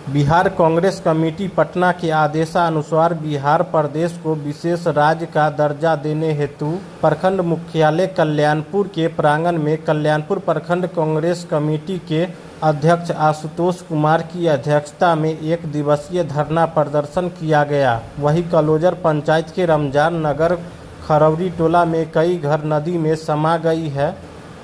Bihar Congress committee Patna के आदेशानुसार बिहार प्रदेश को विशेष राज्य का दर्जा देने हेतु प्रखंड मुख्यालय कल्याणपुर के प्रांगण में कल्याणपुर प्रखंड कांग्रेस कमेटी के अध्यक्ष आशुतोष कुमार की अध्यक्षता में एक दिवसीय धरना प्रदर्शन किया गया। वहीं कलोजर पंचायत के रमजान नगर खरौरी टोला में कई घर नदी में समा गई है,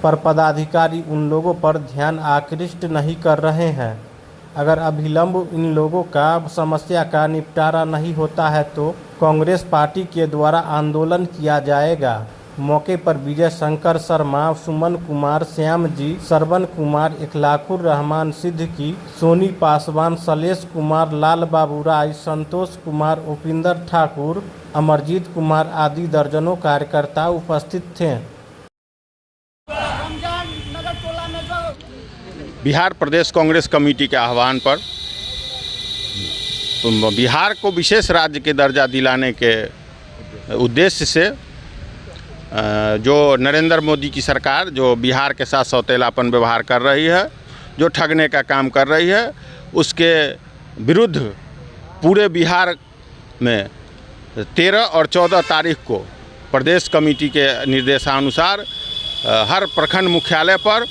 पर पदाधिकारी उन लोगों पर ध्यान आकृष्ट नहीं कर रहे हैं। अगर अभिलंब इन लोगों का समस्या का निपटारा नहीं होता है तो कांग्रेस पार्टी के द्वारा आंदोलन किया जाएगा। मौके पर विजय शंकर शर्मा, सुमन कुमार, श्याम जी, सरवन कुमार, इखलाकुर रहमान सिद्दीकी, सोनी पासवान, सलेश कुमार, लाल बाबू राय, संतोष कुमार, उपिंदर ठाकुर, अमरजीत कुमार आदि दर्जनों कार्यकर्ता उपस्थित थे। बिहार प्रदेश कांग्रेस कमेटी के आह्वान पर बिहार को विशेष राज्य के दर्जा दिलाने के उद्देश्य से जो नरेंद्र मोदी की सरकार जो बिहार के साथ सौतेलापन व्यवहार कर रही है, जो ठगने का काम कर रही है, उसके विरुद्ध पूरे बिहार में 13 और 14 तारीख को प्रदेश कमेटी के निर्देशानुसार हर प्रखंड मुख्यालय पर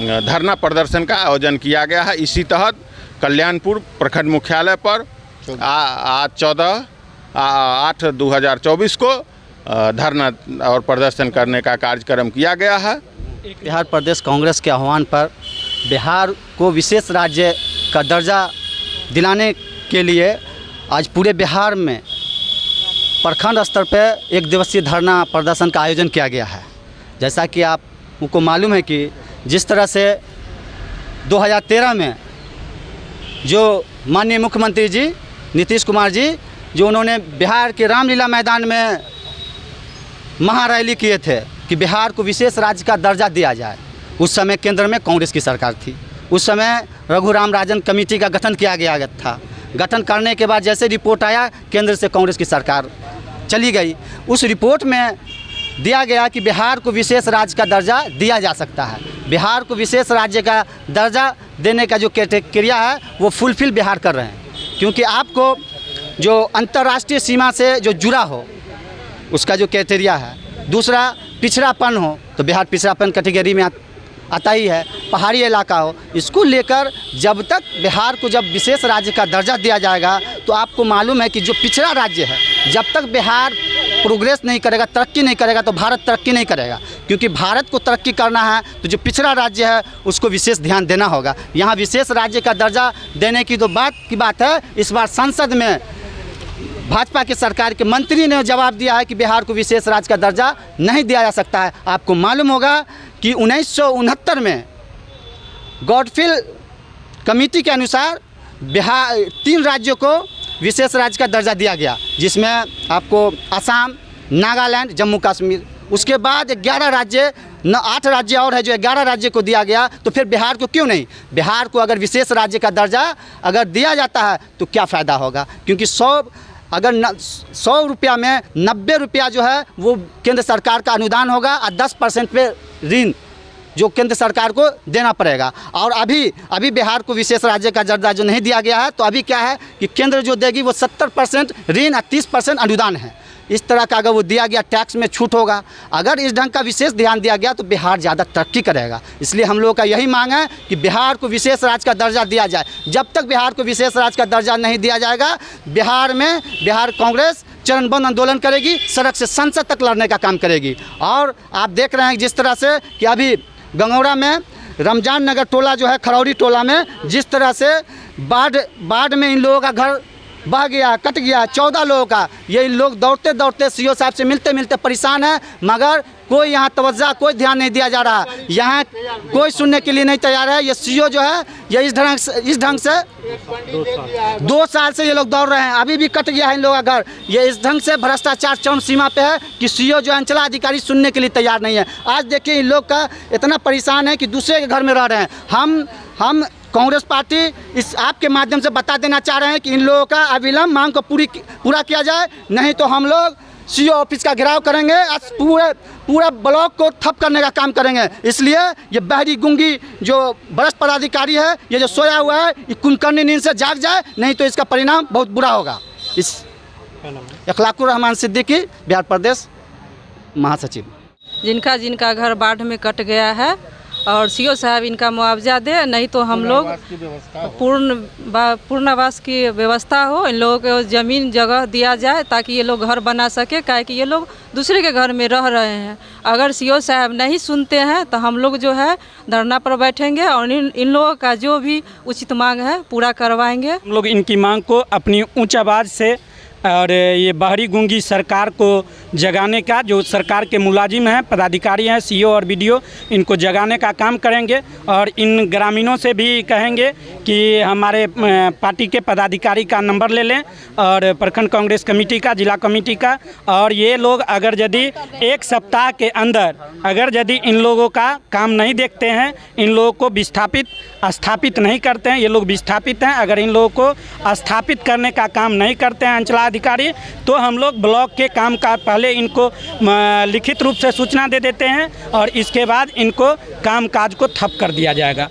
धरना प्रदर्शन का आयोजन किया गया है। इसी तहत कल्याणपुर प्रखंड मुख्यालय पर आज 14/8/2024 को धरना और प्रदर्शन करने का कार्यक्रम किया गया है। बिहार प्रदेश कांग्रेस के आह्वान पर बिहार को विशेष राज्य का दर्जा दिलाने के लिए आज पूरे बिहार में प्रखंड स्तर पर एक दिवसीय धरना प्रदर्शन का आयोजन किया गया है। जैसा कि आपको मालूम है कि जिस तरह से 2013 में जो माननीय मुख्यमंत्री जी नीतीश कुमार जी जो उन्होंने बिहार के रामलीला मैदान में महारैली किए थे कि बिहार को विशेष राज्य का दर्जा दिया जाए, उस समय केंद्र में कांग्रेस की सरकार थी। उस समय रघुराम राजन कमेटी का गठन किया गया था। गठन करने के बाद जैसे रिपोर्ट आया, केंद्र से कांग्रेस की सरकार चली गई। उस रिपोर्ट में दिया गया कि बिहार को विशेष राज्य का दर्जा दिया जा सकता है। बिहार को विशेष राज्य का दर्जा देने का जो क्राइटेरिया है वो फुलफिल बिहार कर रहे हैं, क्योंकि आपको जो अंतर्राष्ट्रीय सीमा से जो जुड़ा हो उसका जो क्राइटेरिया है। दूसरा, पिछड़ापन हो तो बिहार पिछड़ापन कैटेगरी में आता ही है। पहाड़ी इलाका हो, इसको लेकर जब तक बिहार को जब विशेष राज्य का दर्जा दिया जाएगा तो आपको मालूम है कि जो पिछड़ा राज्य है, जब तक बिहार प्रोग्रेस नहीं करेगा, तरक्की नहीं करेगा तो भारत तरक्की नहीं करेगा। क्योंकि भारत को तरक्की करना है तो जो पिछड़ा राज्य है उसको विशेष ध्यान देना होगा। यहाँ विशेष राज्य का दर्जा देने की तो बात है। इस बार संसद में भाजपा की सरकार के मंत्री ने जवाब दिया है कि बिहार को विशेष राज्य का दर्जा नहीं दिया जा सकता है। आपको मालूम होगा कि 1969 में गॉडफिल कमेटी के अनुसार बिहार 3 राज्यों को विशेष राज्य का दर्जा दिया गया, जिसमें आपको असम, नागालैंड, जम्मू कश्मीर। उसके बाद 11 राज्य 8 राज्य और है जो 11 राज्य को दिया गया। तो फिर बिहार को क्यों नहीं? बिहार को अगर विशेष राज्य का दर्जा अगर दिया जाता है तो क्या फ़ायदा होगा? क्योंकि 100 रुपया में 90 रुपया जो है वो केंद्र सरकार का अनुदान होगा और 10% पे ऋण जो केंद्र सरकार को देना पड़ेगा। और अभी बिहार को विशेष राज्य का दर्जा जो नहीं दिया गया है तो अभी क्या है कि केंद्र जो देगी वो 70% ऋण और 30% अनुदान है। इस तरह का अगर वो दिया गया, टैक्स में छूट होगा। अगर इस ढंग का विशेष ध्यान दिया गया तो बिहार ज़्यादा तरक्की करेगा। इसलिए हम लोगों का यही मांग है कि बिहार को विशेष राज्य का दर्जा दिया जाए। जब तक बिहार को विशेष राज्य का दर्जा नहीं दिया जाएगा, बिहार कांग्रेस चरणबद्ध आंदोलन करेगी, सड़क से संसद तक लड़ने का काम करेगी। और आप देख रहे हैं जिस तरह से कि अभी गंगौरा में रमजान नगर टोला जो है, खरौरी टोला में जिस तरह से बाढ़ में इन लोगों का घर बह गया, कट गया, 14 लोगों का। ये लोग दौड़ते दौड़ते सीओ साहब से मिलते परेशान है, मगर कोई यहाँ तवज्जो, कोई ध्यान नहीं दिया जा रहा। यहाँ कोई सुनने के लिए नहीं तैयार है। ये सीओ जो है ये इस ढंग से 2 साल से ये लोग दौड़ रहे हैं, अभी भी कट गया है इन लोगों का घर। ये इस ढंग से भ्रष्टाचार चरम सीमा पे है कि सीओ जो अंचलाधिकारी सुनने के लिए तैयार नहीं है। आज देखिए इन लोग का इतना परेशान है कि दूसरे के घर में रह रहे हैं। हम कांग्रेस पार्टी इस आपके माध्यम से बता देना चाह रहे हैं कि इन लोगों का अविलंब मांग को पूरा किया जाए, नहीं तो हम लोग सीओ ऑफिस का घेराव करेंगे, आज पूरा ब्लॉक को ठप करने का काम करेंगे। इसलिए ये बहरी गुंगी जो वरिष्ठ पदाधिकारी है, ये जो सोया हुआ है, ये कुंभकर्णी नींद से जाग जाए, नहीं तो इसका परिणाम बहुत बुरा होगा। इस इखलाकुर रहमान सिद्दीकी, बिहार प्रदेश महासचिव। जिनका घर बाढ़ में कट गया है और सीओ साहब इनका मुआवजा दे, नहीं तो हम लोग पूर्णावास की व्यवस्था हो, इन लोगों को ज़मीन जगह दिया जाए ताकि ये लोग घर बना सके, काहे कि ये लोग दूसरे के घर में रह रहे हैं। अगर सीओ साहब नहीं सुनते हैं तो हम लोग जो है धरना पर बैठेंगे और इन लोगों का जो भी उचित मांग है पूरा करवाएंगे। हम लोग इनकी मांग को अपनी उच्च आवाज़ से और ये बहरी गूंगी सरकार को जगाने का, जो सरकार के मुलाजिम हैं, पदाधिकारी हैं, सीओ और बीडीओ, इनको जगाने का काम करेंगे। और इन ग्रामीणों से भी कहेंगे कि हमारे पार्टी के पदाधिकारी का नंबर ले लें और प्रखंड कांग्रेस कमेटी का, जिला कमेटी का, और ये लोग अगर यदि एक सप्ताह के अंदर अगर यदि इन लोगों का काम नहीं देखते हैं, इन लोगों को स्थापित नहीं करते हैं, ये लोग विस्थापित हैं, अगर इन लोगों को स्थापित करने का काम नहीं करते हैं अंचलाधिकारी, तो हम लोग ब्लॉक के काम का पहले इनको लिखित रूप से सूचना दे देते हैं और इसके बाद इनको कामकाज को ठप कर दिया जाएगा।